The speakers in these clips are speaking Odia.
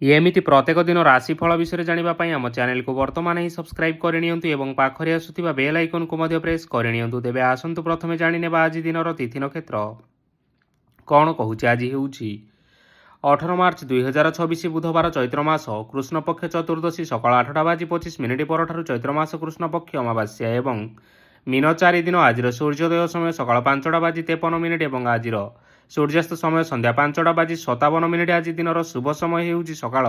ଏମିତି ପ୍ରତ୍ୟେକ ଦିନ ରାଶିଫଳ ବିଷୟରେ ଜାଣିବା ପାଇଁ ଆମ ଚ୍ୟାନେଲକୁ ବର୍ତ୍ତମାନ ହିଁ ସବସ୍କ୍ରାଇବ୍ କରିନିଅନ୍ତୁ ଏବଂ ପାଖରେ ଆସୁଥିବା ବେଲ୍ ଆଇକନକୁ ମଧ୍ୟ ପ୍ରେସ୍ କରିନିଅନ୍ତୁ। ତେବେ ଆସନ୍ତୁ ପ୍ରଥମେ ଜାଣିନେବା ଆଜି ଦିନର ତିଥି ନକ୍ଷତ୍ର କ'ଣ କହୁଛି। ଆଜି ହେଉଛି 18 ମାର୍ଚ୍ଚ 2026 ବୁଧବାର, ଚୈତ୍ର ମାସ କୃଷ୍ଣପକ୍ଷ ଚତୁର୍ଦ୍ଦଶୀ, ସକାଳ 8:25 ପରଠାରୁ ଚୈତ୍ର ମାସ କୃଷ୍ଣପକ୍ଷ ଅମାବାସ୍ୟା ଏବଂ ମୀନ 4 ଦିନ। ଆଜିର ସୂର୍ଯ୍ୟୋଦୟ ସମୟ ସକାଳ 5:53 ଏବଂ ଆଜିର ସୂର୍ଯ୍ୟାସ୍ତ ସମୟ ସନ୍ଧ୍ୟା 5:57। ଆଜି ଦିନର ଶୁଭ ସମୟ ହେଉଛି ସକାଳ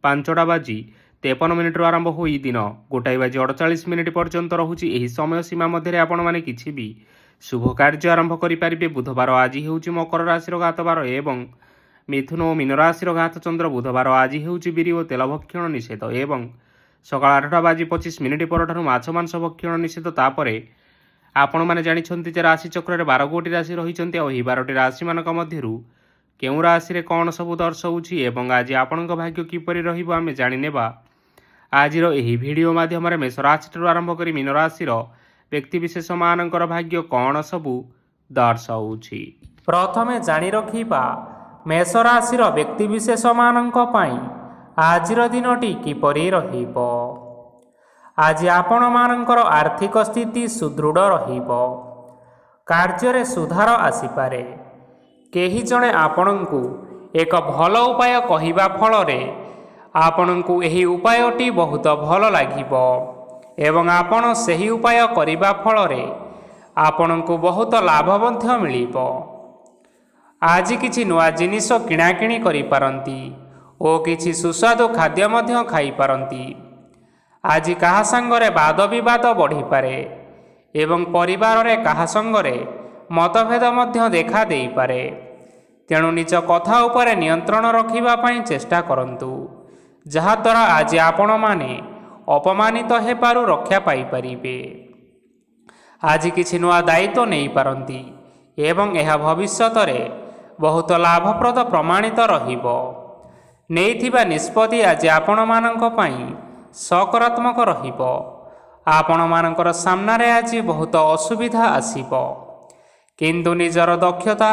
5:53 ଆରମ୍ଭ ହୋଇ ଦିନ 1:48 ପର୍ଯ୍ୟନ୍ତ ରହୁଛି। ଏହି ସମୟ ସୀମା ମଧ୍ୟରେ ଆପଣମାନେ କିଛି ବି ଶୁଭ କାର୍ଯ୍ୟ ଆରମ୍ଭ କରିପାରିବେ। ବୁଧବାର ଆଜି ହେଉଛି ମକର ରାଶିର ଘାତବାର ଏବଂ ମିଥୁନ ଓ ମୀନ ରାଶିର ଘାତ ଚନ୍ଦ୍ର। ବୁଧବାର ଆଜି ହେଉଛି ବିରି ଓ ତେଲ ଭକ୍ଷଣ ନିଷେଧ ଏବଂ ସକାଳ 8:25 ପରଠାରୁ ମାଛ ମାଂସ ଭକ୍ଷଣ ନିଷେଧ। ତାପରେ ଆପଣମାନେ ଜାଣିଛନ୍ତି ଯେ ରାଶିଚକ୍ରରେ 12ଗୋଟି ରାଶି ରହିଛନ୍ତି ଆଉ ଏହି 12ଟି ରାଶିମାନଙ୍କ ମଧ୍ୟରୁ କେଉଁ ରାଶିରେ କ'ଣ ସବୁ ଦର୍ଶାଉଛି ଏବଂ ଆଜି ଆପଣଙ୍କ ଭାଗ୍ୟ କିପରି ରହିବ ଆମେ ଜାଣିନେବା ଆଜିର ଏହି ଭିଡ଼ିଓ ମାଧ୍ୟମରେ। ମେଷ ରାଶିଠାରୁ ଆରମ୍ଭ କରି ମୀନ ରାଶିର ବ୍ୟକ୍ତିବିଶେଷମାନଙ୍କର ଭାଗ୍ୟ କ'ଣ ସବୁ ଦର୍ଶାଉଛି। ପ୍ରଥମେ ଜାଣି ରଖିବା ମେଷ ରାଶିର ବ୍ୟକ୍ତିବିଶେଷମାନଙ୍କ ପାଇଁ ଆଜିର ଦିନଟି କିପରି ରହିବ। ଆଜି ଆପଣମାନଙ୍କର ଆର୍ଥିକ ସ୍ଥିତି ସୁଦୃଢ଼ ରହିବ। କାର୍ଯ୍ୟରେ ସୁଧାର ଆସିପାରେ। କେହି ଜଣେ ଆପଣଙ୍କୁ ଏକ ଭଲ ଉପାୟ କହିବା ଫଳରେ ଆପଣଙ୍କୁ ଏହି ଉପାୟଟି ବହୁତ ଭଲ ଲାଗିବ ଏବଂ ଆପଣ ସେହି ଉପାୟ କରିବା ଫଳରେ ଆପଣଙ୍କୁ ବହୁତ ଲାଭ ମଧ୍ୟ ମିଳିବ। ଆଜି କିଛି ନୂଆ ଜିନିଷ କିଣାକିଣି କରିପାରନ୍ତି ଓ କିଛି ସୁସ୍ୱାଦୁ ଖାଦ୍ୟ ମଧ୍ୟ ଖାଇପାରନ୍ତି। ଆଜି କାହା ସାଙ୍ଗରେ ବାଦ ବିବାଦ ବଢ଼ିପାରେ ଏବଂ ପରିବାରରେ କାହା ସାଙ୍ଗରେ ମତଭେଦ ମଧ୍ୟ ଦେଖା ଦେଇପାରେ। ତେଣୁ ନିଜ କଥା ଉପରେ ନିୟନ୍ତ୍ରଣ ରଖିବା ପାଇଁ ଚେଷ୍ଟା କରନ୍ତୁ, ଯାହାଦ୍ୱାରା ଆଜି ଆପଣମାନେ ଅପମାନିତ ହେବାରୁ ରକ୍ଷା ପାଇପାରିବେ। ଆଜି କିଛି ନୂଆ ଦାୟିତ୍ୱ ନେଇପାରନ୍ତି ଏବଂ ଏହା ଭବିଷ୍ୟତରେ ବହୁତ ଲାଭପ୍ରଦ ପ୍ରମାଣିତ ରହିବ। ନେଇଥିବା ନିଷ୍ପତ୍ତି ଆଜି ଆପଣମାନଙ୍କ ପାଇଁ ସକାରାତ୍ମକ ରହିବ। ଆପଣମାନଙ୍କର ସାମ୍ନାରେ ଆଜି ବହୁତ ଅସୁବିଧା ଆସିବ, କିନ୍ତୁ ନିଜର ଦକ୍ଷତା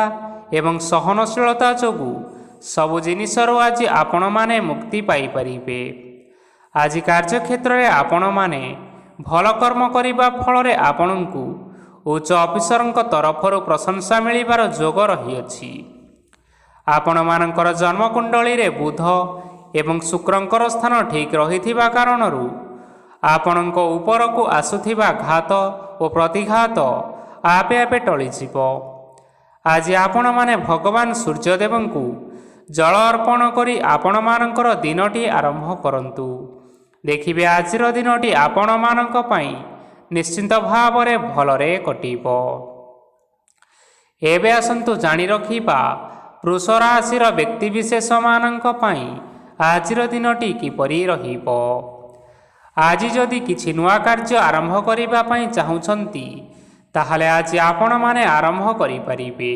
ଏବଂ ସହନଶୀଳତା ଯୋଗୁଁ ସବୁ ଜିନିଷରୁ ଆଜି ଆପଣମାନେ ମୁକ୍ତି ପାଇପାରିବେ। ଆଜି କାର୍ଯ୍ୟକ୍ଷେତ୍ରରେ ଆପଣମାନେ ଭଲ କର୍ମ କରିବା ଫଳରେ ଆପଣଙ୍କୁ ଉଚ୍ଚ ଅଫିସରଙ୍କ ତରଫରୁ ପ୍ରଶଂସା ମିଳିବାର ଯୋଗ ରହିଅଛି। ଆପଣମାନଙ୍କର ଜନ୍ମକୁଣ୍ଡଳୀରେ ବୁଧ ଏବଂ ଶୁକ୍ରଙ୍କର ସ୍ଥାନ ଠିକ୍ ରହିଥିବା କାରଣରୁ ଆପଣଙ୍କ ଉପରକୁ ଆସୁଥିବା ଘାତ ଓ ପ୍ରତିଘାତ ଆପେ ଆପେ ଟଳିଯିବ। ଆଜି ଆପଣମାନେ ଭଗବାନ ସୂର୍ଯ୍ୟଦେବଙ୍କୁ ଜଳ ଅର୍ପଣ କରି ଆପଣମାନଙ୍କର ଦିନଟି ଆରମ୍ଭ କରନ୍ତୁ। ଦେଖିବେ ଆଜିର ଦିନଟି ଆପଣମାନଙ୍କ ପାଇଁ ନିଶ୍ଚିନ୍ତ ଭାବରେ ଭଲରେ କଟିବ। ଏବେ ଆସନ୍ତୁ ଜାଣି ରଖିବା ବୃଷ ରାଶିର ବ୍ୟକ୍ତିବିଶେଷମାନଙ୍କ ପାଇଁ ଆଜିର ଦିନଟି କିପରି ରହିବ। ଆଜି ଯଦି କିଛି ନୂଆ କାର୍ଯ୍ୟ ଆରମ୍ଭ କରିବା ପାଇଁ ଚାହୁଁଛନ୍ତି ତାହେଲେ ଆଜି ଆପଣମାନେ ଆରମ୍ଭ କରିପାରିବେ।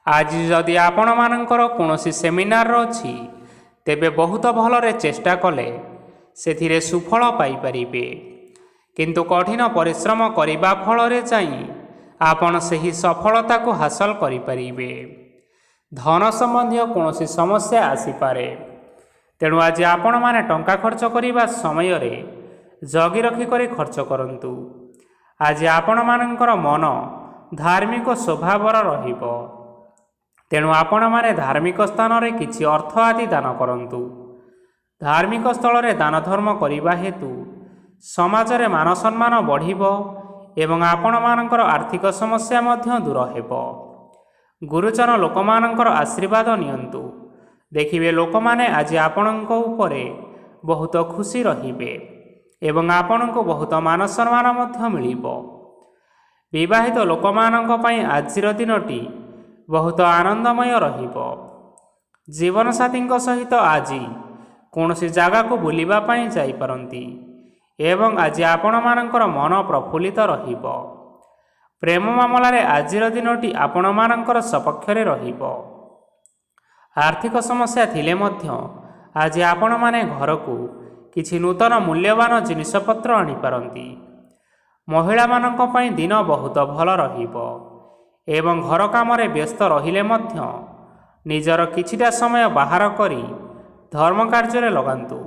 ଆଜି ଯଦି ଆପଣମାନଙ୍କର କୌଣସି ସେମିନାର ଅଛି ତେବେ ବହୁତ ଭଲରେ ଚେଷ୍ଟା କଲେ ସେଥିରେ ସୁଫଳ ପାଇପାରିବେ, କିନ୍ତୁ କଠିନ ପରିଶ୍ରମ କରିବା ଫଳରେ ଯାଇ ଆପଣ ସେହି ସଫଳତାକୁ ହାସଲ କରିପାରିବେ। ଧନ ସମ୍ବନ୍ଧୀୟ କୌଣସି ସମସ୍ୟା ଆସିପାରେ, ତେଣୁ ଆଜି ଆପଣମାନେ ଟଙ୍କା ଖର୍ଚ୍ଚ କରିବା ସମୟରେ ଜଗି ରଖିକରି ଖର୍ଚ୍ଚ କରନ୍ତୁ। ଆଜି ଆପଣମାନଙ୍କର ମନ ଧାର୍ମିକ ସ୍ୱଭାବର ରହିବ, ତେଣୁ ଆପଣମାନେ ଧାର୍ମିକ ସ୍ଥାନରେ କିଛି ଅର୍ଥ ଆଦି ଦାନ କରନ୍ତୁ। ଧାର୍ମିକ ସ୍ଥଳରେ ଦାନ ଧର୍ମ କରିବା ହେତୁ ସମାଜରେ ମାନ ସମ୍ମାନ ବଢ଼ିବ ଏବଂ ଆପଣମାନଙ୍କର ଆର୍ଥିକ ସମସ୍ୟା ମଧ୍ୟ ଦୂର ହେବ। ଗୁରୁଜନ ଲୋକମାନଙ୍କର ଆଶୀର୍ବାଦ ନିଅନ୍ତୁ। ଦେଖିବେ ଲୋକମାନେ ଆଜି ଆପଣଙ୍କ ଉପରେ ବହୁତ ଖୁସି ରହିବେ ଏବଂ ଆପଣଙ୍କୁ ବହୁତ ମାନ ସମ୍ମାନ ମଧ୍ୟ ମିଳିବ। ବିବାହିତ ଲୋକମାନଙ୍କ ପାଇଁ ଆଜିର ଦିନଟି ବହୁତ ଆନନ୍ଦମୟ ରହିବ। ଜୀବନସାଥୀଙ୍କ ସହିତ ଆଜି କୌଣସି ଜାଗାକୁ ବୁଲିବା ପାଇଁ ଯାଇପାରନ୍ତି ଏବଂ ଆଜି ଆପଣମାନଙ୍କର ମନ ପ୍ରଫୁଲ୍ଲିତ ରହିବ। ପ୍ରେମ ମାମଲାରେ ଆଜିର ଦିନଟି ଆପଣମାନଙ୍କର ସପକ୍ଷରେ ରହିବ। ଆର୍ଥିକ ସମସ୍ୟା ଥିଲେ ମଧ୍ୟ ଆଜି ଆପଣମାନେ ଘରକୁ କିଛି ନୂତନ ମୂଲ୍ୟବାନ ଜିନିଷପତ୍ର ଆଣିପାରନ୍ତି। ମହିଳାମାନଙ୍କ ପାଇଁ ଦିନ ବହୁତ ଭଲ ରହିବ ଏବଂ ଘର କାମରେ ବ୍ୟସ୍ତ ରହିଲେ ମଧ୍ୟ ନିଜର କିଛିଟା ସମୟ ବାହାର କରି ଧର୍ମ କାର୍ଯ୍ୟରେ ଲଗାନ୍ତୁ।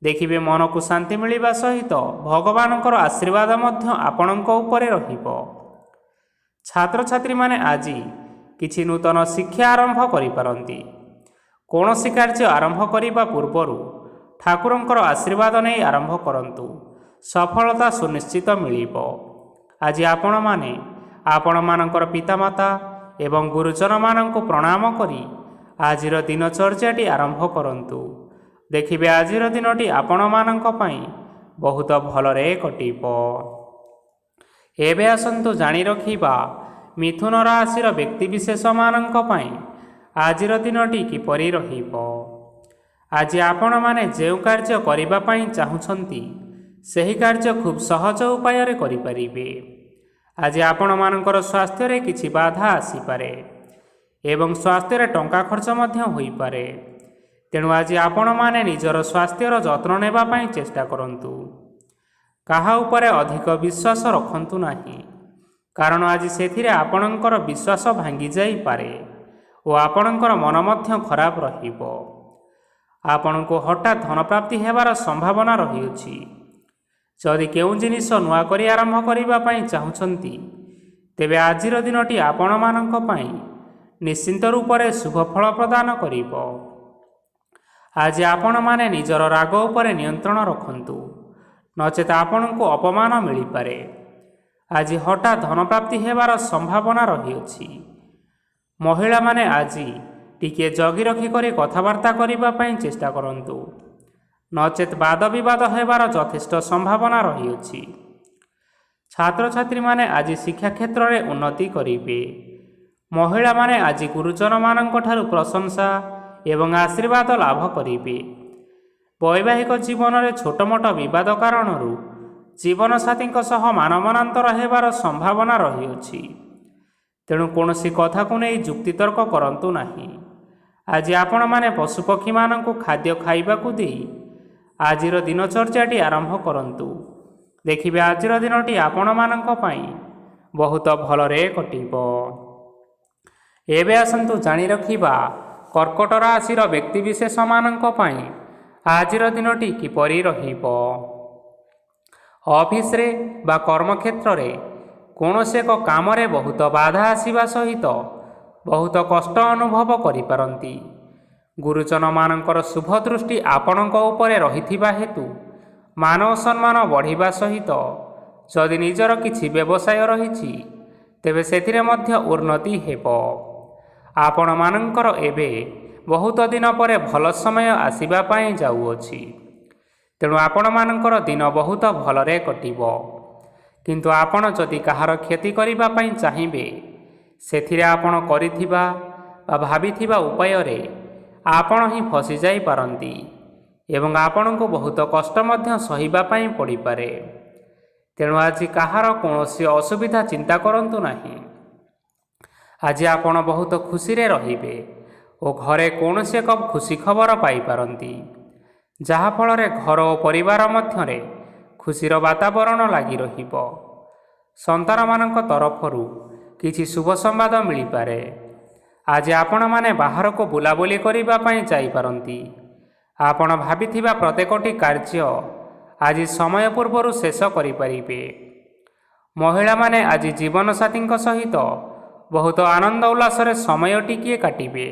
ଦେଖିବେ ମନକୁ ଶାନ୍ତି ମିଳିବା ସହିତ ଭଗବାନଙ୍କର ଆଶୀର୍ବାଦ ମଧ୍ୟ ଆପଣଙ୍କ ଉପରେ ରହିବ। ଛାତ୍ରଛାତ୍ରୀମାନେ ଆଜି କିଛି ନୂତନ ଶିକ୍ଷା ଆରମ୍ଭ କରିପାରନ୍ତି। କୌଣସି କାର୍ଯ୍ୟ ଆରମ୍ଭ କରିବା ପୂର୍ବରୁ ଠାକୁରଙ୍କର ଆଶୀର୍ବାଦ ନେଇ ଆରମ୍ଭ କରନ୍ତୁ। ସଫଳତା ସୁନିଶ୍ଚିତ ମିଳିବ। ଆଜି ଆପଣମାନେ ଆପଣମାନଙ୍କର ପିତାମାତା ଏବଂ ଗୁରୁଜନମାନଙ୍କୁ ପ୍ରଣାମ କରି ଆଜିର ଦିନଚର୍ଯ୍ୟାଟି ଆରମ୍ଭ କରନ୍ତୁ। ଦେଖିବେ ଆଜିର ଦିନଟି ଆପଣମାନଙ୍କ ପାଇଁ ବହୁତ ଭଲରେ କଟିବ। ଏବେ ଆସନ୍ତୁ ଜାଣି ରଖିବା ମିଥୁନ ରାଶିର ବ୍ୟକ୍ତିବିଶେଷମାନଙ୍କ ପାଇଁ ଆଜିର ଦିନଟି କିପରି ରହିବ। ଆଜି ଆପଣମାନେ ଯେଉଁ କାର୍ଯ୍ୟ କରିବା ପାଇଁ ଚାହୁଁଛନ୍ତି ସେହି କାର୍ଯ୍ୟ ଖୁବ୍ ସହଜ ଉପାୟରେ କରିପାରିବେ। ଆଜି ଆପଣମାନଙ୍କର ସ୍ୱାସ୍ଥ୍ୟରେ କିଛି ବାଧା ଆସିପାରେ ଏବଂ ସ୍ୱାସ୍ଥ୍ୟରେ ଟଙ୍କା ଖର୍ଚ୍ଚ ମଧ୍ୟ ହୋଇପାରେ। ତେଣୁ ଆଜି ଆପଣମାନେ ନିଜର ସ୍ୱାସ୍ଥ୍ୟର ଯତ୍ନ ନେବା ପାଇଁ ଚେଷ୍ଟା କରନ୍ତୁ। କାହା ଉପରେ ଅଧିକ ବିଶ୍ୱାସ ରଖନ୍ତୁ ନାହିଁ, କାରଣ ଆଜି ସେଥିରେ ଆପଣଙ୍କର ବିଶ୍ୱାସ ଭାଙ୍ଗି ଯାଇପାରେ ଓ ଆପଣଙ୍କର ମନ ମଧ୍ୟ ଖରାପ ରହିବ। ଆପଣଙ୍କୁ ହଠାତ୍ ଧନପ୍ରାପ୍ତି ହେବାର ସମ୍ଭାବନା ରହିଅଛି। ଯଦି କେଉଁ ଜିନିଷ ନୂଆ କରି ଆରମ୍ଭ କରିବା ପାଇଁ ଚାହୁଁଛନ୍ତି ତେବେ ଆଜିର ଦିନଟି ଆପଣମାନଙ୍କ ପାଇଁ ନିଶ୍ଚିନ୍ତ ରୂପରେ ଶୁଭ ଫଳ ପ୍ରଦାନ କରିବ। ଆଜି ଆପଣମାନେ ନିଜର ରାଗ ଉପରେ ନିୟନ୍ତ୍ରଣ ରଖନ୍ତୁ, ନଚେତ୍ ଆପଣଙ୍କୁ ଅପମାନ ମିଳିପାରେ। ଆଜି ହଠାତ୍ ଧନପ୍ରାପ୍ତି ହେବାର ସମ୍ଭାବନା ରହିଅଛି। ମହିଳାମାନେ ଆଜି ଟିକିଏ ଜଗି ରଖି କରି କଥାବାର୍ତ୍ତା କରିବା ପାଇଁ ଚେଷ୍ଟା କରନ୍ତୁ, ନଚେତ୍ ବାଦ ବିବାଦ ହେବାର ଯଥେଷ୍ଟ ସମ୍ଭାବନା ରହିଅଛି। ଛାତ୍ରଛାତ୍ରୀମାନେ ଆଜି ଶିକ୍ଷା କ୍ଷେତ୍ରରେ ଉନ୍ନତି କରିବେ। ମହିଳାମାନେ ଆଜି ଗୁରୁଜନମାନଙ୍କ ଠାରୁ ପ୍ରଶଂସା ଏବଂ ଆଶୀର୍ବାଦ ଲାଭ କରିବେ। ବୈବାହିକ ଜୀବନରେ ଛୋଟମୋଟ ବିବାଦ କାରଣରୁ ଜୀବନସାଥୀଙ୍କ ସହ ମାନମନାନ୍ତର ହେବାର ସମ୍ଭାବନା ରହିଅଛି। ତେଣୁ କୌଣସି କଥାକୁ ନେଇ ଯୁକ୍ତିତର୍କ କରନ୍ତୁ ନାହିଁ। ଆଜି ଆପଣମାନେ ପଶୁପକ୍ଷୀମାନଙ୍କୁ ଖାଦ୍ୟ ଖାଇବାକୁ ଦେଇ ଆଜିର ଦିନଚର୍ଯ୍ୟାଟି ଆରମ୍ଭ କରନ୍ତୁ। ଦେଖିବେ ଆଜିର ଦିନଟି ଆପଣମାନଙ୍କ ପାଇଁ ବହୁତ ଭଲରେ କଟିବ। ଏବେ ଆସନ୍ତୁ ଜାଣି ରଖିବା କର୍କଟ ରାଶିର ବ୍ୟକ୍ତିବିଶେଷମାନଙ୍କ ପାଇଁ ଆଜିର ଦିନଟି କିପରି ରହିବ। ଅଫିସରେ ବା କର୍ମକ୍ଷେତ୍ରରେ କୌଣସି ଏକ କାମରେ ବହୁତ ବାଧା ଆସିବା ସହିତ ବହୁତ କଷ୍ଟ ଅନୁଭବ କରିପାରନ୍ତି। ଗୁରୁଜନମାନଙ୍କର ଶୁଭ ଦୃଷ୍ଟି ଆପଣଙ୍କ ଉପରେ ରହିଥିବା ହେତୁ ମାନ ଓ ସମ୍ମାନ ବଢ଼ିବା ସହିତ ଯଦି ନିଜର କିଛି ବ୍ୟବସାୟ ରହିଛି ତେବେ ସେଥିରେ ମଧ୍ୟ ଉନ୍ନତି ହେବ। ଆପଣମାନଙ୍କର ଏବେ ବହୁତ ଦିନ ପରେ ଭଲ ସମୟ ଆସିବା ପାଇଁ ଯାଉଅଛି। ତେଣୁ ଆପଣମାନଙ୍କର ଦିନ ବହୁତ ଭଲରେ କଟିବ। କିନ୍ତୁ ଆପଣ ଯଦି କାହାର କ୍ଷତି କରିବା ପାଇଁ ଚାହିଁବେ ସେଥିରେ ଆପଣ କରିଥିବା ବା ଭାବିଥିବା ଉପାୟରେ ଆପଣ ହିଁ ଫସିଯାଇପାରନ୍ତି ଏବଂ ଆପଣଙ୍କୁ ବହୁତ କଷ୍ଟ ମଧ୍ୟ ସହିବା ପାଇଁ ପଡ଼ିପାରେ। ତେଣୁ ଆଜି କାହାର କୌଣସି ଅସୁବିଧା ଚିନ୍ତା କରନ୍ତୁ ନାହିଁ। ଆଜି ଆପଣ ବହୁତ ଖୁସିରେ ରହିବେ ଓ ଘରେ କୌଣସି ଏକ ଖୁସି ଖବର ପାଇପାରନ୍ତି, ଯାହାଫଳରେ ଘର ଓ ପରିବାର ମଧ୍ୟରେ ଖୁସିର ବାତାବରଣ ଲାଗି ରହିବ। ସନ୍ତାନମାନଙ୍କ ତରଫରୁ କିଛି ଶୁଭ ସମ୍ବାଦ ମିଳିପାରେ। ଆଜି ଆପଣମାନେ ବାହାରକୁ ବୁଲାବୁଲି କରିବା ପାଇଁ ଯାଇପାରନ୍ତି। ଆପଣ ଭାବିଥିବା ପ୍ରତ୍ୟେକଟି କାର୍ଯ୍ୟ ଆଜି ସମୟ ପୂର୍ବରୁ ଶେଷ କରିପାରିବେ। ମହିଳାମାନେ ଆଜି ଜୀବନସାଥୀଙ୍କ ସହିତ ବହୁତ ଆନନ୍ଦ ଉଲ୍ଲାସରେ ସମୟ ଟିକିଏ କାଟିବେ।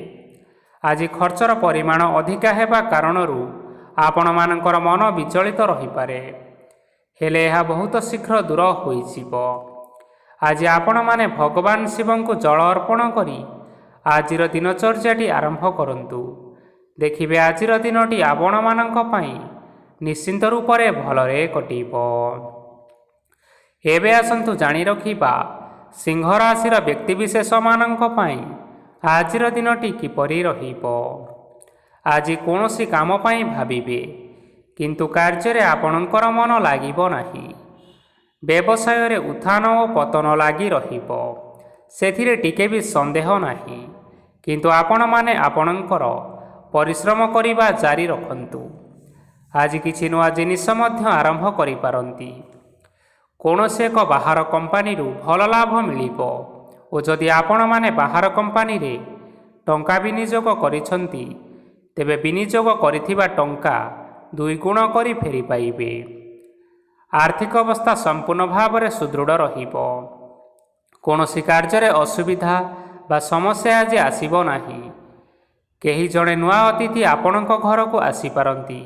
ଆଜି ଖର୍ଚ୍ଚର ପରିମାଣ ଅଧିକା ହେବା କାରଣରୁ ଆପଣମାନଙ୍କର ମନ ବିଚଳିତ ରହିପାରେ, ହେଲେ ଏହା ବହୁତ ଶୀଘ୍ର ଦୂର ହୋଇଯିବ। ଆଜି ଆପଣମାନେ ଭଗବାନ ଶିବଙ୍କୁ ଜଳ ଅର୍ପଣ କରି ଆଜିର ଦିନଚର୍ଯ୍ୟାଟି ଆରମ୍ଭ କରନ୍ତୁ। ଦେଖିବେ ଆଜିର ଦିନଟି ଆପଣମାନଙ୍କ ପାଇଁ ନିଶ୍ଚିନ୍ତ ରୂପରେ ଭଲରେ କଟିବ। ଏବେ ଆସନ୍ତୁ ଜାଣି ରଖିବା ସିଂହ ରାଶିର ବ୍ୟକ୍ତିବିଶେଷମାନଙ୍କ ପାଇଁ ଆଜିର ଦିନଟି କିପରି ରହିବ। ଆଜି କୌଣସି କାମ ପାଇଁ ଭାବିବେ, କିନ୍ତୁ କାର୍ଯ୍ୟରେ ଆପଣଙ୍କର ମନ ଲାଗିବ ନାହିଁ। ବ୍ୟବସାୟରେ ଉତ୍ଥାନ ଓ ପତନ ଲାଗି ରହିବ, ସେଥିରେ ଟିକେ ବି ସନ୍ଦେହ ନାହିଁ। କିନ୍ତୁ ଆପଣମାନେ ଆପଣଙ୍କର ପରିଶ୍ରମ କରିବା ଜାରି ରଖନ୍ତୁ। ଆଜି କିଛି ନୂଆ ଜିନିଷ ମଧ୍ୟ ଆରମ୍ଭ କରିପାରନ୍ତି। କୌଣସି ଏକ ବାହାର କମ୍ପାନୀରୁ ଭଲ ଲାଭ ମିଳିବ ଓ ଯଦି ଆପଣମାନେ ବାହାର କମ୍ପାନୀରେ ଟଙ୍କା ବିନିଯୋଗ କରିଛନ୍ତି ତେବେ ବିନିଯୋଗ କରିଥିବା ଟଙ୍କା 2 ଗୁଣ କରି ଫେରି ପାଇବେ। ଆର୍ଥିକ ଅବସ୍ଥା ସମ୍ପୂର୍ଣ୍ଣ ଭାବରେ ସୁଦୃଢ଼ ରହିବ। କୌଣସି କାର୍ଯ୍ୟରେ ଅସୁବିଧା ବା ସମସ୍ୟା ଆଜି ଆସିବ ନାହିଁ। କେହି ଜଣେ ନୂଆ ଅତିଥି ଆପଣଙ୍କ ଘରକୁ ଆସିପାରନ୍ତି,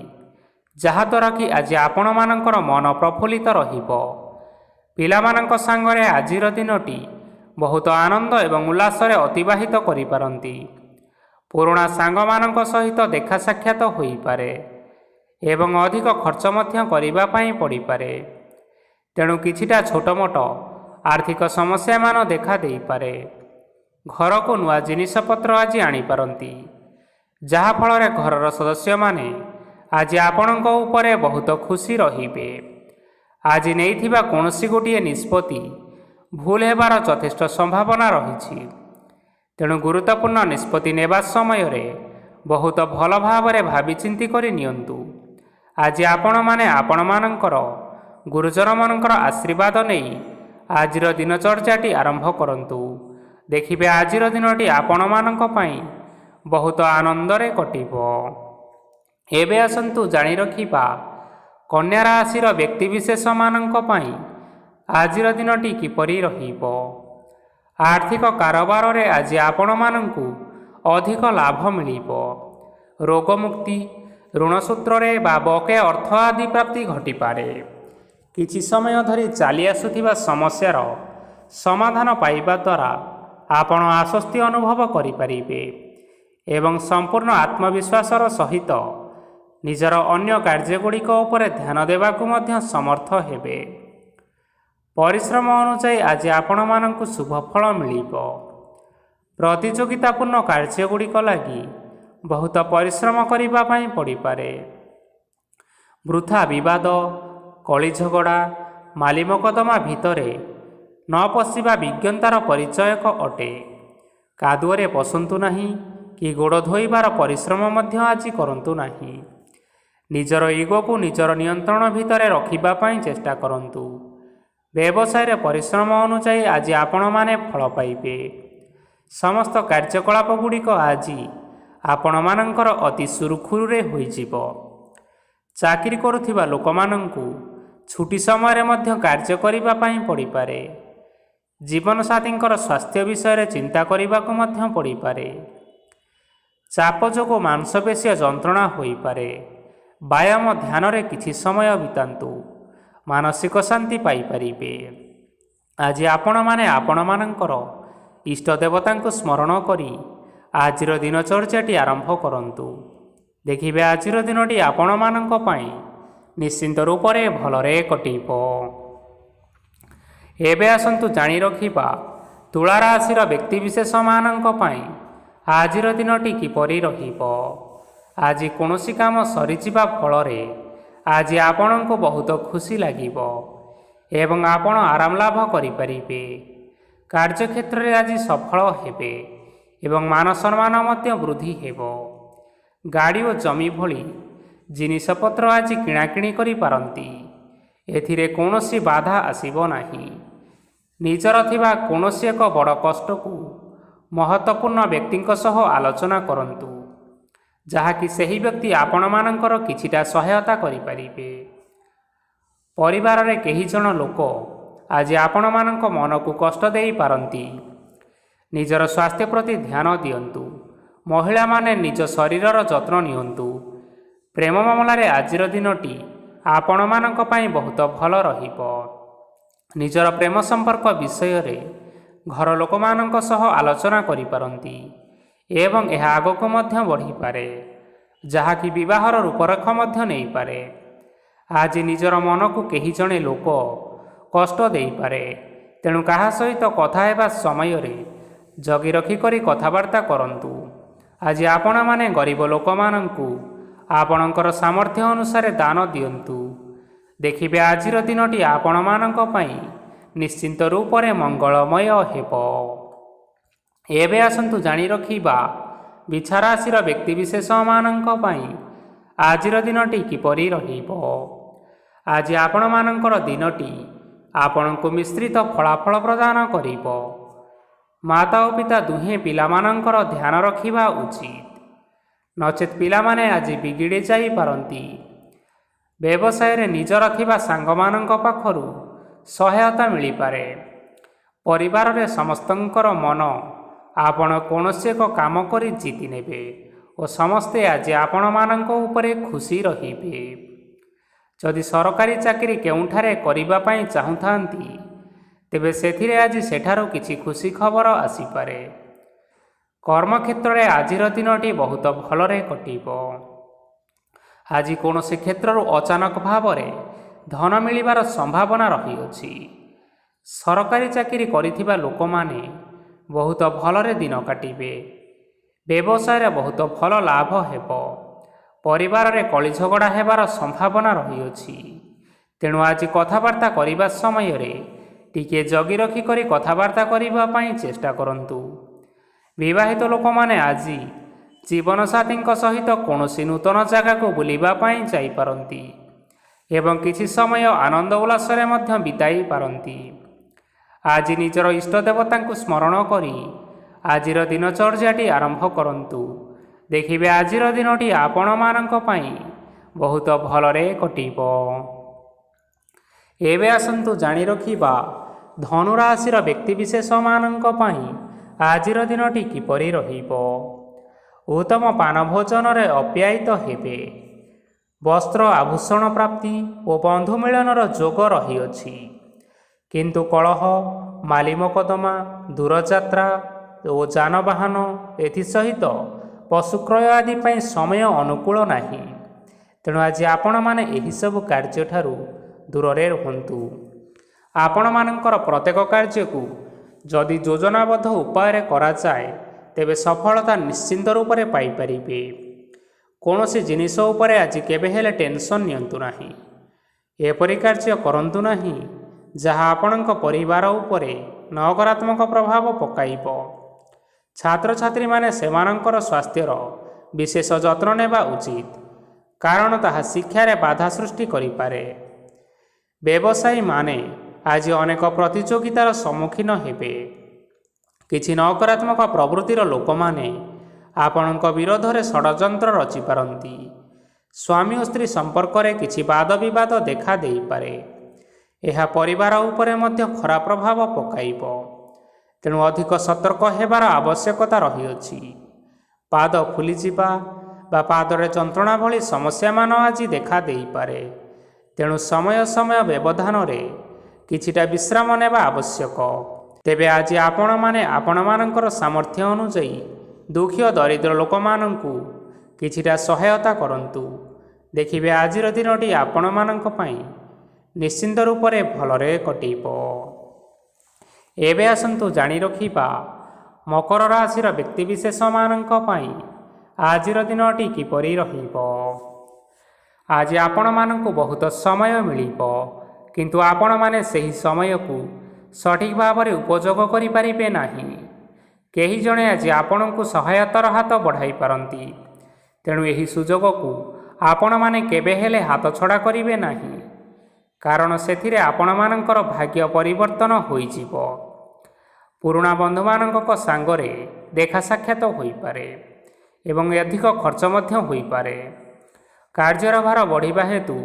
ଯାହାଦ୍ୱାରା କି ଆଜି ଆପଣମାନଙ୍କର ମନ ପ୍ରଫୁଲ୍ଲିତ ରହିବ। ପିଲାମାନଙ୍କ ସାଙ୍ଗରେ ଆଜିର ଦିନଟି ବହୁତ ଆନନ୍ଦ ଏବଂ ଉଲ୍ଲାସରେ ଅତିବାହିତ କରିପାରନ୍ତି। ପୁରୁଣା ସାଙ୍ଗମାନଙ୍କ ସହିତ ଦେଖା ସାକ୍ଷାତ ହୋଇପାରେ ଏବଂ ଅଧିକ ଖର୍ଚ୍ଚ ମଧ୍ୟ କରିବା ପାଇଁ ପଡ଼ିପାରେ। ତେଣୁ କିଛିଟା ଛୋଟମୋଟ ଆର୍ଥିକ ସମସ୍ୟାମାନ ଦେଖା ଦେଇପାରେ। ଘରକୁ ନୂଆ ଜିନିଷପତ୍ର ଆଜି ଆଣିପାରନ୍ତି, ଯାହାଫଳରେ ଘରର ସଦସ୍ୟମାନେ ଆଜି ଆପଣଙ୍କ ଉପରେ ବହୁତ ଖୁସି ରହିବେ। ଆଜି ନେଇଥିବା କୌଣସି ଗୋଟିଏ ନିଷ୍ପତ୍ତି ଭୁଲ ହେବାର ଯଥେଷ୍ଟ ସମ୍ଭାବନା ରହିଛି। ତେଣୁ ଗୁରୁତ୍ୱପୂର୍ଣ୍ଣ ନିଷ୍ପତ୍ତି ନେବା ସମୟରେ ବହୁତ ଭଲ ଭାବରେ ଭାବିଚିନ୍ତି କରି ନିଅନ୍ତୁ। ଆଜି ଆପଣମାନେ ଆପଣମାନଙ୍କର ଗୁରୁଜନମାନଙ୍କର ଆଶୀର୍ବାଦ ନେଇ ଆଜିର ଦିନଚର୍ଯ୍ୟାଟି ଆରମ୍ଭ କରନ୍ତୁ। ଦେଖିବେ ଆଜିର ଦିନଟି ଆପଣମାନଙ୍କ ପାଇଁ ବହୁତ ଆନନ୍ଦରେ କଟିବ। ଏବେ ଆସନ୍ତୁ ଜାଣି ରଖିବା କନ୍ୟା ରାଶିର ବ୍ୟକ୍ତିବିଶେଷମାନଙ୍କ ପାଇଁ ଆଜିର ଦିନଟି କିପରି ରହିବ। ଆର୍ଥିକ କାରବାରରେ ଆଜି ଆପଣମାନଙ୍କୁ ଅଧିକ ଲାଭ ମିଳିବ। ରୋଗମୁକ୍ତି, ଋଣ ସୂତ୍ରରେ ବା ବକେୟା ଅର୍ଥ ଆଦି ପ୍ରାପ୍ତି ଘଟିପାରେ। କିଛି ସମୟ ଧରି ଚାଲି ଆସୁଥିବା ସମସ୍ୟାର ସମାଧାନ ପାଇବା ଦ୍ୱାରା ଆପଣ ଆଶ୍ୱସ୍ତି ଅନୁଭବ କରିପାରିବେ ଏବଂ ସମ୍ପୂର୍ଣ୍ଣ ଆତ୍ମବିଶ୍ୱାସର ସହିତ ନିଜର ଅନ୍ୟ କାର୍ଯ୍ୟଗୁଡ଼ିକ ଉପରେ ଧ୍ୟାନ ଦେବାକୁ ମଧ୍ୟ ସମର୍ଥ ହେବେ। ପରିଶ୍ରମ ଅନୁଯାୟୀ ଆଜି ଆପଣମାନଙ୍କୁ ଶୁଭ ଫଳ ମିଳିବ। ପ୍ରତିଯୋଗିତାପୂର୍ଣ୍ଣ କାର୍ଯ୍ୟଗୁଡ଼ିକ ଲାଗି ବହୁତ ପରିଶ୍ରମ କରିବା ପାଇଁ ପଡ଼ିପାରେ। ବୃଥା ବିବାଦ, କଳି ଝଗଡ଼ା, ମାଲି ମକଦ୍ଦମା ଭିତରେ ନ ପଶିବା ବିଜ୍ଞତାର ପରିଚୟକ ଅଟେ। କାଦୁଅରେ ପଶନ୍ତୁ ନାହିଁ କି ଗୋଡ଼ ଧୋଇବାର ପରିଶ୍ରମ ମଧ୍ୟ ଆଜି କରନ୍ତୁ ନାହିଁ। ନିଜର ଇଗୋକୁ ନିଜର ନିୟନ୍ତ୍ରଣ ଭିତରେ ରଖିବା ପାଇଁ ଚେଷ୍ଟା କରନ୍ତୁ। ବ୍ୟବସାୟରେ ପରିଶ୍ରମ ଅନୁଯାୟୀ ଆଜି ଆପଣମାନେ ଫଳ ପାଇବେ। ସମସ୍ତ କାର୍ଯ୍ୟକଳାପ ଗୁଡ଼ିକ ଆଜି ଆପଣମାନଙ୍କର ଅତି ସୁରୁଖୁରୁରେ ହୋଇଯିବ। ଚାକିରି କରୁଥିବା ଲୋକମାନଙ୍କୁ ଛୁଟି ସମୟରେ ମଧ୍ୟ କାର୍ଯ୍ୟ କରିବା ପାଇଁ ପଡ଼ିପାରେ। ଜୀବନସାଥୀଙ୍କର ସ୍ୱାସ୍ଥ୍ୟ ବିଷୟରେ ଚିନ୍ତା କରିବାକୁ ମଧ୍ୟ ପଡ଼ିପାରେ। ଚାପ ଯୋଗୁଁ ମାଂସପେଶୀୟ ଯନ୍ତ୍ରଣା ହୋଇପାରେ। ବ୍ୟାୟାମ ଧ୍ୟାନରେ କିଛି ସମୟ ବିତାନ୍ତୁ, ମାନସିକ ଶାନ୍ତି ପାଇପାରିବେ। ଆଜି ଆପଣମାନେ ଆପଣମାନଙ୍କର ଇଷ୍ଟ ଦେବତାଙ୍କୁ ସ୍ମରଣ କରି ଆଜିର ଦିନଚର୍ଯ୍ୟାଟି ଆରମ୍ଭ କରନ୍ତୁ। ଦେଖିବେ ଆଜିର ଦିନଟି ଆପଣମାନଙ୍କ ପାଇଁ ନିଶ୍ଚିନ୍ତ ରୂପରେ ଭଲରେ କଟିବ। ଏବେ ଆସନ୍ତୁ ଜାଣି ରଖିବା ତୁଳା ରାଶିର ବ୍ୟକ୍ତିବିଶେଷମାନଙ୍କ ପାଇଁ ଆଜିର ଦିନଟି କିପରି ରହିବ। ଆଜି କୌଣସି କାମ ସରିଯିବା ଫଳରେ ଆଜି ଆପଣଙ୍କୁ ବହୁତ ଖୁସି ଲାଗିବ ଏବଂ ଆପଣ ଆରାମ ଲାଭ କରିପାରିବେ। କାର୍ଯ୍ୟକ୍ଷେତ୍ରରେ ଆଜି ସଫଳ ହେବେ ଏବଂ ମାନ ସମ୍ମାନ ମଧ୍ୟ ବୃଦ୍ଧି ହେବ। ଗାଡ଼ି ଓ ଜମି ଭଳି ଜିନିଷପତ୍ର ଆଜି କିଣାକିଣି କରିପାରନ୍ତି। ଏଥିରେ କୌଣସି ବାଧା ଆସିବ ନାହିଁ। ନିଜର ଥିବା କୌଣସି ଏକ ବଡ଼ କଷ୍ଟକୁ ମହତ୍ତ୍ୱପୂର୍ଣ୍ଣ ବ୍ୟକ୍ତିଙ୍କ ସହ ଆଲୋଚନା କରନ୍ତୁ, ଯାହାକି ସେହି ବ୍ୟକ୍ତି ଆପଣମାନଙ୍କର କିଛିଟା ସହାୟତା କରିପାରିବେ। ପରିବାରରେ କେହି ଜଣ ଲୋକ ଆଜି ଆପଣମାନଙ୍କ ମନକୁ କଷ୍ଟ ଦେଇପାରନ୍ତି। ନିଜର ସ୍ୱାସ୍ଥ୍ୟ ପ୍ରତି ଧ୍ୟାନ ଦିଅନ୍ତୁ। ମହିଳାମାନେ ନିଜ ଶରୀରର ଯତ୍ନ ନିଅନ୍ତୁ। ପ୍ରେମ ମାମଲାରେ ଆଜିର ଦିନଟି ଆପଣମାନଙ୍କ ପାଇଁ ବହୁତ ଭଲ ରହିବ। ନିଜର ପ୍ରେମ ସମ୍ପର୍କ ବିଷୟରେ ଘର ଲୋକମାନଙ୍କ ସହ ଆଲୋଚନା କରିପାରନ୍ତି ଏବଂ ଏହା ଆଗକୁ ମଧ୍ୟ ବଢ଼ିପାରେ, ଯାହାକି ବିବାହର ରୂପରେଖ ମଧ୍ୟ ନେଇପାରେ। ଆଜି ନିଜର ମନକୁ କେହି ଜଣେ ଲୋକ କଷ୍ଟ ଦେଇପାରେ, ତେଣୁ କାହା ସହିତ କଥା ହେବା ସମୟରେ ଜଗି ରଖିକରି କଥାବାର୍ତ୍ତା କରନ୍ତୁ। ଆଜି ଆପଣମାନେ ଗରିବ ଲୋକମାନଙ୍କୁ ଆପଣଙ୍କର ସାମର୍ଥ୍ୟ ଅନୁସାରେ ଦାନ ଦିଅନ୍ତୁ। ଦେଖିବେ ଆଜିର ଦିନଟି ଆପଣମାନଙ୍କ ପାଇଁ ନିଶ୍ଚିନ୍ତ ରୂପରେ ମଙ୍ଗଳମୟ ହେବ। ଏବେ ଆସନ୍ତୁ ଜାଣି ରଖିବା ବିଛା ରାଶିର ବ୍ୟକ୍ତିବିଶେଷମାନଙ୍କ ପାଇଁ ଆଜିର ଦିନଟି କିପରି ରହିବ। ଆଜି ଆପଣମାନଙ୍କର ଦିନଟି ଆପଣଙ୍କୁ ମିଶ୍ରିତ ଫଳାଫଳ ପ୍ରଦାନ କରିବ। ମାତା ଓ ପିତା ଦୁହେଁ ପିଲାମାନଙ୍କର ଧ୍ୟାନ ରଖିବା ଉଚିତ। ନଚେତ୍ ପିଲାମାନେ ଆଜି ବିଗିଡ଼ି ଯାଇପାରନ୍ତି। ବ୍ୟବସାୟରେ ନିଜର ଥିବା ସାଙ୍ଗମାନଙ୍କ ପାଖରୁ ସହାୟତା ମିଳିପାରେ। ପରିବାରରେ ସମସ୍ତଙ୍କର ମନ ଆପଣ କୌଣସି ଏକ କାମ କରି ଜିତି ନେବେ ଓ ସମସ୍ତେ ଆଜି ଆପଣମାନଙ୍କ ଉପରେ ଖୁସି ରହିବେ। ଯଦି ସରକାରୀ ଚାକିରି କେଉଁଠାରେ କରିବା ପାଇଁ ଚାହୁଁଥାନ୍ତି, ତେବେ ସେଥିରେ ଆଜି ସେଠାରୁ କିଛି ଖୁସି ଖବର ଆସିପାରେ। କର୍ମକ୍ଷେତ୍ରରେ ଆଜିର ଦିନଟି ବହୁତ ଭଲରେ କଟିବ। ଆଜି କୌଣସି କ୍ଷେତ୍ରରୁ ଅଚାନକ ଭାବରେ ଧନ ମିଳିବାର ସମ୍ଭାବନା ରହିଅଛି। ସରକାରୀ ଚାକିରି କରିଥିବା ଲୋକମାନେ ବହୁତ ଭଲରେ ଦିନ କାଟିବେ। ବ୍ୟବସାୟରେ ବହୁତ ଭଲ ଲାଭ ହେବ। ପରିବାରରେ କଳିଝଗଡ଼ା ହେବାର ସମ୍ଭାବନା ରହିଅଛି। ତେଣୁ ଆଜି କଥାବାର୍ତ୍ତା କରିବା ସମୟରେ ଟିକିଏ ଜଗି ରଖି କରି କଥାବାର୍ତ୍ତା କରିବା ପାଇଁ ଚେଷ୍ଟା କରନ୍ତୁ। ବିବାହିତ ଲୋକମାନେ ଆଜି ଜୀବନସାଥୀଙ୍କ ସହିତ କୌଣସି ନୂତନ ଜାଗାକୁ ବୁଲିବା ପାଇଁ ଯାଇପାରନ୍ତି ଏବଂ କିଛି ସମୟ ଆନନ୍ଦ ଉଲ୍ଲାସରେ ମଧ୍ୟ ବିତାଇ ପାରନ୍ତି। ଆଜି ନିଜର ଇଷ୍ଟ ଦେବତାଙ୍କୁ ସ୍ମରଣ କରି ଆଜିର ଦିନଚର୍ଯ୍ୟାଟି ଆରମ୍ଭ କରନ୍ତୁ। ଦେଖିବେ ଆଜିର ଦିନଟି ଆପଣମାନଙ୍କ ପାଇଁ ବହୁତ ଭଲରେ କଟିବ। ଏବେ ଆସନ୍ତୁ ଜାଣି ରଖିବା ଧନୁରାଶିର ବ୍ୟକ୍ତିବିଶେଷମାନଙ୍କ ପାଇଁ ଆଜିର ଦିନଟି କିପରି ରହିବ। ଉତ୍ତମ ପାନ ଭୋଜନରେ ଅପ୍ୟାୟିତ ହେବେ। ବସ୍ତ୍ର ଆଭୂଷଣ ପ୍ରାପ୍ତି ଓ ବନ୍ଧୁ ମିଳନର ଯୋଗ ରହିଅଛି। କିନ୍ତୁ କଳହ, ମାଲି ମକଦ୍ଦମା, ଦୂରଯାତ୍ରା ଓ ଯାନବାହନ ଏଥିସହିତ ପଶୁକ୍ରୟ ଆଦି ପାଇଁ ସମୟ ଅନୁକୂଳ ନାହିଁ। ତେଣୁ ଆଜି ଆପଣମାନେ ଏହିସବୁ କାର୍ଯ୍ୟଠାରୁ ଦୂରରେ ରୁହନ୍ତୁ। ଆପଣମାନଙ୍କର ପ୍ରତ୍ୟେକ କାର୍ଯ୍ୟକୁ ଯଦି ଯୋଜନାବଦ୍ଧ ଉପାୟରେ କରାଯାଏ, ତେବେ ସଫଳତା ନିଶ୍ଚିନ୍ତ ରୂପରେ ପାଇପାରିବେ। କୌଣସି ଜିନିଷ ଉପରେ ଆଜି କେବେ ହେଲେ ଟେନସନ୍ ନିଅନ୍ତୁ ନାହିଁ। ଏପରି କାର୍ଯ୍ୟ କରନ୍ତୁ ନାହିଁ ଯାହା ଆପଣଙ୍କ ପରିବାର ଉପରେ ନକାରାତ୍ମକ ପ୍ରଭାବ ପକାଇବ। ଛାତ୍ରଛାତ୍ରୀମାନେ ସେମାନଙ୍କର ସ୍ୱାସ୍ଥ୍ୟର ବିଶେଷ ଯତ୍ନ ନେବା ଉଚିତ, କାରଣ ତାହା ଶିକ୍ଷାରେ ବାଧା ସୃଷ୍ଟି କରିପାରେ। ବ୍ୟବସାୟୀମାନେ ଆଜି ଅନେକ ପ୍ରତିଯୋଗିତାର ସମ୍ମୁଖୀନ ହେବେ। କିଛି ନକାରାତ୍ମକ ପ୍ରବୃତ୍ତିର ଲୋକମାନେ ଆପଣଙ୍କ ବିରୋଧରେ ଷଡ଼ଯନ୍ତ୍ର ରଚିପାରନ୍ତି। ସ୍ୱାମୀ ଓ ସ୍ତ୍ରୀ ସମ୍ପର୍କରେ କିଛି ବାଦ ବିବାଦ ଦେଖା ଦେଇପାରେ। ଏହା ପରିବାର ଉପରେ ମଧ୍ୟ ଖରାପ ପ୍ରଭାବ ପକାଇବ। ତେଣୁ ଅଧିକ ସତର୍କ ହେବାର ଆବଶ୍ୟକତା ରହିଅଛି। ପାଦ ଫୁଲିଯିବା ବା ପାଦରେ ଯନ୍ତ୍ରଣା ଭଳି ସମସ୍ୟାମାନ ଆଜି ଦେଖା ଦେଇପାରେ। ତେଣୁ ସମୟ ସମୟ ବ୍ୟବଧାନରେ କିଛିଟା ବିଶ୍ରାମ ନେବା ଆବଶ୍ୟକ। ତେବେ ଆଜି ଆପଣମାନେ ଆପଣମାନଙ୍କର ସାମର୍ଥ୍ୟ ଅନୁଯାୟୀ ଦୁଃଖୀ ଓ ଦରିଦ୍ର ଲୋକମାନଙ୍କୁ କିଛିଟା ସହାୟତା କରନ୍ତୁ। ଦେଖିବେ ଆଜିର ଦିନଟି ଆପଣମାନଙ୍କ ପାଇଁ ନିଶ୍ଚିନ୍ତ ରୂପରେ ଭଲରେ କଟିବ। ଏବେ ଆସନ୍ତୁ ଜାଣି ରଖିବା ମକର ରାଶିର ବ୍ୟକ୍ତିବିଶେଷମାନଙ୍କ ପାଇଁ ଆଜିର ଦିନଟି କିପରି ରହିବ। ଆଜି ଆପଣମାନଙ୍କୁ ବହୁତ ସମୟ ମିଳିବ, କିନ୍ତୁ ଆପଣମାନେ ସେହି ସମୟକୁ ସଠିକ୍ ଭାବରେ ଉପଯୋଗ କରିପାରିବେ ନାହିଁ। କେହି ଜଣେ ଆଜି ଆପଣଙ୍କୁ ସହାୟତାର ହାତ ବଢ଼ାଇ ପାରନ୍ତି। ତେଣୁ ଏହି ସୁଯୋଗକୁ ଆପଣମାନେ କେବେ ହେଲେ ହାତଛଡ଼ା କରିବେ ନାହିଁ, କାରଣ ସେଥିରେ ଆପଣମାନଙ୍କର ଭାଗ୍ୟ ପରିବର୍ତ୍ତନ ହୋଇଯିବ। ପୁରୁଣା ବନ୍ଧୁମାନଙ୍କ ସାଙ୍ଗରେ ଦେଖା ସାକ୍ଷାତ ହୋଇପାରେ ଏବଂ ଅଧିକ ଖର୍ଚ୍ଚ ମଧ୍ୟ ହୋଇପାରେ। କାର୍ଯ୍ୟର ଭାର ବଢ଼ିବା ହେତୁ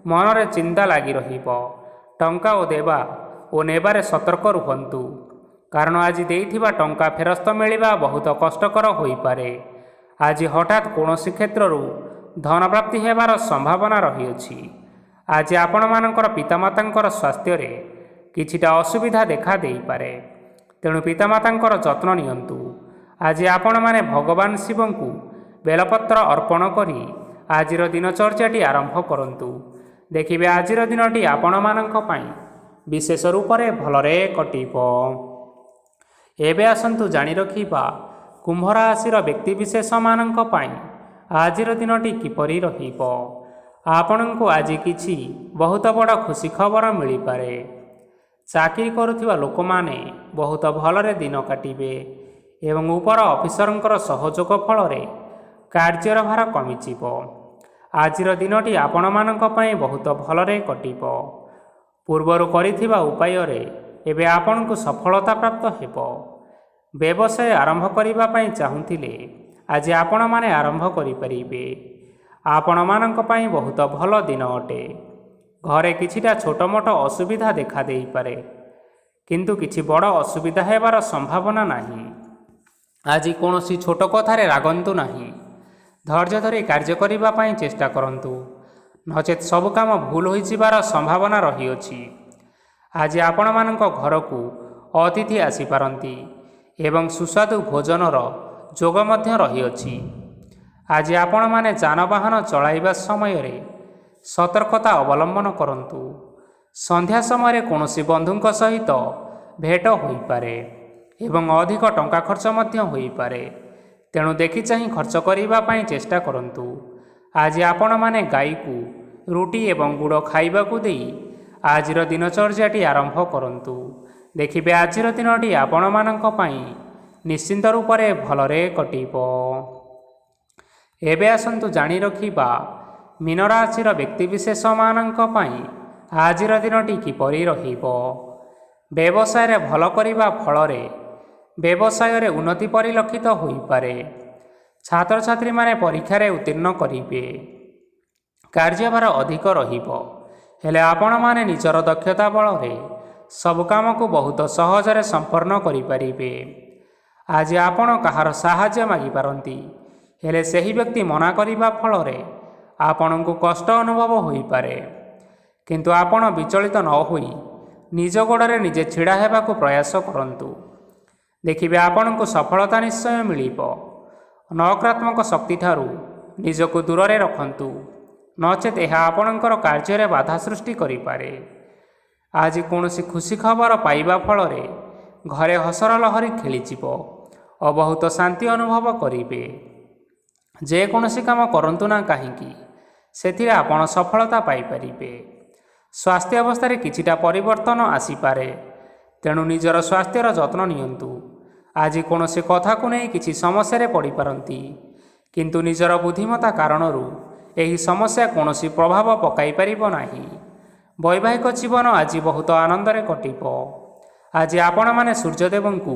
ମନରେ ଚିନ୍ତା ଲାଗି ରହିବ। ଟଙ୍କା ଦେବା ଓ ନେବାରେ ସତର୍କ ରୁହନ୍ତୁ, କାରଣ ଆଜି ଦେଇଥିବା ଟଙ୍କା ଫେରସ୍ତ ମିଳିବା ବହୁତ କଷ୍ଟକର ହୋଇପାରେ। ଆଜି ହଠାତ୍ କୌଣସି କ୍ଷେତ୍ରରୁ ଧନପ୍ରାପ୍ତି ହେବାର ସମ୍ଭାବନା ରହିଅଛି। ଆଜି ଆପଣମାନଙ୍କର ପିତାମାତାଙ୍କର ସ୍ୱାସ୍ଥ୍ୟରେ କିଛିଟା ଅସୁବିଧା ଦେଖା ଦେଇପାରେ। ତେଣୁ ପିତାମାତାଙ୍କର ଯତ୍ନ ନିଅନ୍ତୁ। ଆଜି ଆପଣମାନେ ଭଗବାନ ଶିବଙ୍କୁ ବେଲପତ୍ର ଅର୍ପଣ କରି ଆଜିର ଦିନଚର୍ଯ୍ୟାଟି ଆରମ୍ଭ କରନ୍ତୁ। ଦେଖିବେ ଆଜିର ଦିନଟି ଆପଣମାନଙ୍କ ପାଇଁ ବିଶେଷ ରୂପରେ ଭଲରେ କଟିବ। ଏବେ ଆସନ୍ତୁ ଜାଣି ରଖିବା କୁମ୍ଭ ରାଶିର ବ୍ୟକ୍ତିବିଶେଷମାନଙ୍କ ପାଇଁ ଆଜିର ଦିନଟି କିପରି ରହିବ। ଆପଣଙ୍କୁ ଆଜି କିଛି ବହୁତ ବଡ଼ ଖୁସି ଖବର ମିଳିପାରେ। ଚାକିରି କରୁଥିବା ଲୋକମାନେ ବହୁତ ଭଲରେ ଦିନ କାଟିବେ ଏବଂ ଉପର ଅଫିସରଙ୍କର ସହଯୋଗ ଫଳରେ କାର୍ଯ୍ୟର ଭାର କମିଯିବ। ଆଜିର ଦିନଟି ଆପଣମାନଙ୍କ ପାଇଁ ବହୁତ ଭଲରେ କଟିବ। ପୂର୍ବରୁ କରିଥିବା ଉପାୟରେ ଏବେ ଆପଣଙ୍କୁ ସଫଳତା ପ୍ରାପ୍ତ ହେବ। ବ୍ୟବସାୟ ଆରମ୍ଭ କରିବା ପାଇଁ ଚାହୁଁଥିଲେ ଆଜି ଆପଣମାନେ ଆରମ୍ଭ କରିପାରିବେ। ଆପଣମାନଙ୍କ ପାଇଁ ବହୁତ ଭଲ ଦିନ ଅଟେ। ଘରେ କିଛିଟା ଛୋଟ ମୋଟ ଅସୁବିଧା ଦେଖାଦେଇପାରେ, କିନ୍ତୁ କିଛି ବଡ଼ ଅସୁବିଧା ହେବାର ସମ୍ଭାବନା ନାହିଁ। ଆଜି କୌଣସି ଛୋଟ କଥାରେ ରାଗନ୍ତୁ ନାହିଁ। ଧୈର୍ଯ୍ୟ ଧରି କାର୍ଯ୍ୟ କରିବା ପାଇଁ ଚେଷ୍ଟା କରନ୍ତୁ, ନଚେତ୍ ସବୁ କାମ ଭୁଲ ହୋଇଯିବାର ସମ୍ଭାବନା ରହିଅଛି। ଆଜି ଆପଣମାନଙ୍କ ଘରକୁ ଅତିଥି ଆସିପାରନ୍ତି ଏବଂ ସୁସ୍ୱାଦୁ ଭୋଜନର ଯୋଗ ମଧ୍ୟ ରହିଅଛି। ଆଜି ଆପଣମାନେ ଯାନବାହନ ଚଳାଇବା ସମୟରେ ସତର୍କତା ଅବଲମ୍ବନ କରନ୍ତୁ। ସନ୍ଧ୍ୟା ସମୟରେ କୌଣସି ବନ୍ଧୁଙ୍କ ସହିତ ଭେଟ ହୋଇପାରେ ଏବଂ ଅଧିକ ଟଙ୍କା ଖର୍ଚ୍ଚ ମଧ୍ୟ ହୋଇପାରେ, ତେଣୁ ଦେଖି ଚାହିଁ ଖର୍ଚ୍ଚ କରିବା ପାଇଁ ଚେଷ୍ଟା କରନ୍ତୁ। ଆଜି ଆପଣମାନେ ଗାଈକୁ ରୁଟି ଏବଂ ଗୁଡ଼ ଖାଇବାକୁ ଦେଇ ଆଜିର ଦିନଚର୍ଯ୍ୟାଟି ଆରମ୍ଭ କରନ୍ତୁ। ଦେଖିବେ ଆଜିର ଦିନଟି ଆପଣମାନଙ୍କ ପାଇଁ ନିଶ୍ଚିନ୍ତ ରୂପରେ ଭଲରେ କଟିବ। ଏବେ ଆସନ୍ତୁ ଜାଣି ରଖିବା ମୀନ ରାଶିର ବ୍ୟକ୍ତିବିଶେଷମାନଙ୍କ ପାଇଁ ଆଜିର ଦିନଟି କିପରି ରହିବ। ବ୍ୟବସାୟରେ ଭଲ କରିବା ଫଳରେ ବ୍ୟବସାୟରେ ଉନ୍ନତି ପରିଲକ୍ଷିତ ହୋଇପାରେ। ଛାତ୍ରଛାତ୍ରୀମାନେ ପରୀକ୍ଷାରେ ଉତ୍ତୀର୍ଣ୍ଣ କରିବେ। କାର୍ଯ୍ୟଭାର ଅଧିକ ରହିବ, ହେଲେ ଆପଣମାନେ ନିଜର ଦକ୍ଷତା ବଳରେ ସବୁ କାମକୁ ବହୁତ ସହଜରେ ସମ୍ପନ୍ନ କରିପାରିବେ। ଆଜି ଆପଣ କାହାର ସାହାଯ୍ୟ ମାଗିପାରନ୍ତି, ହେଲେ ସେହି ବ୍ୟକ୍ତି ମନା କରିବା ଫଳରେ ଆପଣଙ୍କୁ କଷ୍ଟ ଅନୁଭବ ହୋଇପାରେ। କିନ୍ତୁ ଆପଣ ବିଚଳିତ ନ ହୋଇ ନିଜ ଗୋଡ଼ରେ ନିଜେ ଛିଡ଼ା ହେବାକୁ ପ୍ରୟାସ କରନ୍ତୁ। ଦେଖିବେ ଆପଣଙ୍କୁ ସଫଳତା ନିଶ୍ଚୟ ମିଳିବ। ନକାରାତ୍ମକ ଶକ୍ତିଠାରୁ ନିଜକୁ ଦୂରରେ ରଖନ୍ତୁ, ନଚେତ୍ ଏହା ଆପଣଙ୍କର କାର୍ଯ୍ୟରେ ବାଧା ସୃଷ୍ଟି କରିପାରେ। ଆଜି କୌଣସି ଖୁସି ଖବର ପାଇବା ଫଳରେ ଘରେ ହସର ଲହରୀ ଖେଳିଯିବ ଓ ବହୁତ ଶାନ୍ତି ଅନୁଭବ କରିବେ। ଯେକୌଣସି କାମ କରନ୍ତୁ ନା କାହିଁକି, ସେଥିରେ ଆପଣ ସଫଳତା ପାଇପାରିବେ। ସ୍ୱାସ୍ଥ୍ୟ ଅବସ୍ଥାରେ କିଛିଟା ପରିବର୍ତ୍ତନ ଆସିପାରେ, ତେଣୁ ନିଜର ସ୍ୱାସ୍ଥ୍ୟର ଯତ୍ନ ନିଅନ୍ତୁ। ଆଜି କୌଣସି କଥାକୁ ନେଇ କିଛି ସମସ୍ୟାରେ ପଡ଼ିପାରନ୍ତି, କିନ୍ତୁ ନିଜର ବୁଦ୍ଧିମତ୍ତା କାରଣରୁ ଏହି ସମସ୍ୟା କୌଣସି ପ୍ରଭାବ ପକାଇପାରିବ ନାହିଁ। ବୈବାହିକ ଜୀବନ ଆଜି ବହୁତ ଆନନ୍ଦରେ କଟିବ। ଆଜି ଆପଣମାନେ ସୂର୍ଯ୍ୟଦେବଙ୍କୁ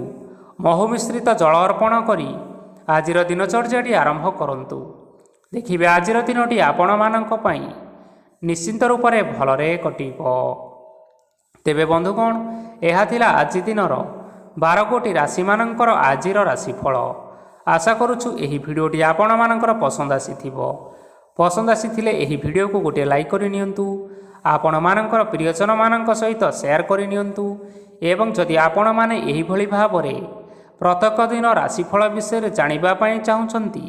ମହୁ ମିଶ୍ରିତ ଜଳ ଅର୍ପଣ କରି ଆଜିର ଦିନଚର୍ଯ୍ୟାଟି ଆରମ୍ଭ କରନ୍ତୁ। ଦେଖିବେ ଆଜିର ଦିନଟି ଆପଣମାନଙ୍କ ପାଇଁ ନିଶ୍ଚିନ୍ତ ରୂପରେ ଭଲରେ କଟିବ। ତେବେ ବନ୍ଧୁଗଣ, ଏହା ଥିଲା ଆଜି ଦିନର 12 ଗୋଟି ରାଶିମାନଙ୍କର ଆଜିର ରାଶିଫଳ। ଆଶା କରୁଛୁ ଏହି ଭିଡ଼ିଓଟି ଆପଣମାନଙ୍କର ପସନ୍ଦ ଆସିଥିବ। ପସନ୍ଦ ଆସିଥିଲେ ଏହି ଭିଡ଼ିଓକୁ ଗୋଟିଏ ଲାଇକ୍ କରିନିଅନ୍ତୁ। ଆପଣମାନଙ୍କର ପ୍ରିୟଜନମାନଙ୍କ ସହିତ ସେୟାର କରିନିଅନ୍ତୁ ଏବଂ ଯଦି ଆପଣମାନେ ଏହିଭଳି ଭାବରେ ପ୍ରତ୍ୟେକ ଦିନ ରାଶିଫଳ ବିଷୟରେ ଜାଣିବା ପାଇଁ ଚାହୁଁଛନ୍ତି,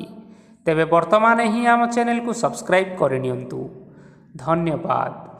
ତେବେ ବର୍ତ୍ତମାନ ହିଁ ଆମ ଚ୍ୟାନେଲକୁ ସବସ୍କ୍ରାଇବ୍ କରିନିଅନ୍ତୁ। ଧନ୍ୟବାଦ।